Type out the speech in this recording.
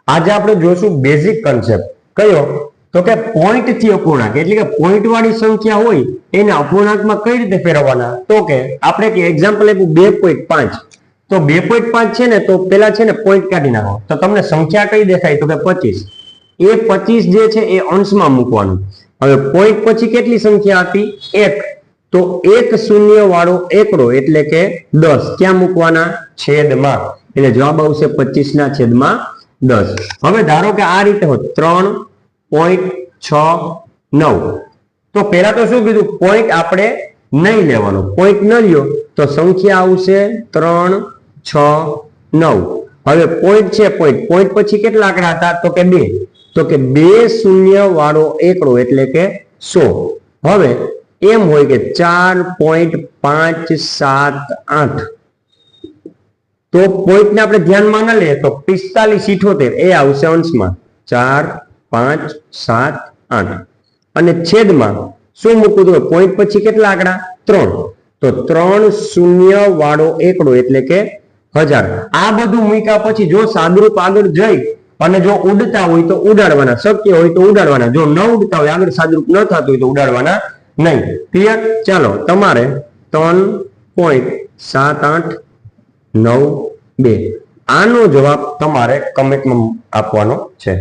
આજે આપણે જોશું બેઝિક કન્સેપ્ટ કયો તો કે પોઈન્ટ થી અપૂર્ણાંક એટલે કે પોઈન્ટ વાળી સંખ્યા હોય એને અપૂર્ણાંકમાં કઈ રીતે ફેરવવાના તો કે આપણે કે એક્ઝામ્પલ આપ્યું 2.5 તો 2.5 છે ને તો પેલા છે ને પોઈન્ટ કાઢી નાખો તો તમને સંખ્યા કઈ દેખાય તો કે 25 એ 25 જે છે એ અંશમાં મૂકવાનું હવે પોઈન્ટ પછી કેટલી સંખ્યા હતી 1 તો એક શૂન્ય વાળો એકડો એટલે કે 10 ક્યાં મૂકવાના છેદમાં એટલે જવાબ આવશે 25 ના છેદમાં 10 હવે ધારો કે આ રીતે હોત 3.69 તો પહેલા તો શું કીધું પોઈન્ટ આપણે નહીં લેવાનો પોઈન્ટ ન લ્યો તો સંખ્યા આવશે 369 હવે પોઈન્ટ છે પોઈન્ટ પછી કેટલા આંકડા હતા તો કે 2 તો કે 2 શૂન્ય વાળો એકડો એટલે કે 100 હવે એમ હોય કે 4.578 તો પોઈન્ટ ને આપણે ધ્યાનમાં ન લઈએ તો 4578 એ આવશે અંશમાં 4.578 અને છેદમાં શું મૂકવું તો પોઈન્ટ પછી કેટલા આંકડા 3 તો 3 શૂન્ય વાળો એકડો એટલે કે 1000 આ બધું મૂક્યા પછી જો સાદુરૂપ આગળ જઈ અને જો ઉડતા હોય તો ઉડાડવાના શક્ય હોય તો ઉડાડવાના જો ન ઉડતા હોય આગળ સાદુરૂપ ન થતું હોય તો ઉડાડવાના નહીં ક્લિયર ચાલો તમારે 3.7892 આનો જવાબ તમારે કમેન્ટમાં આપવાનો છે।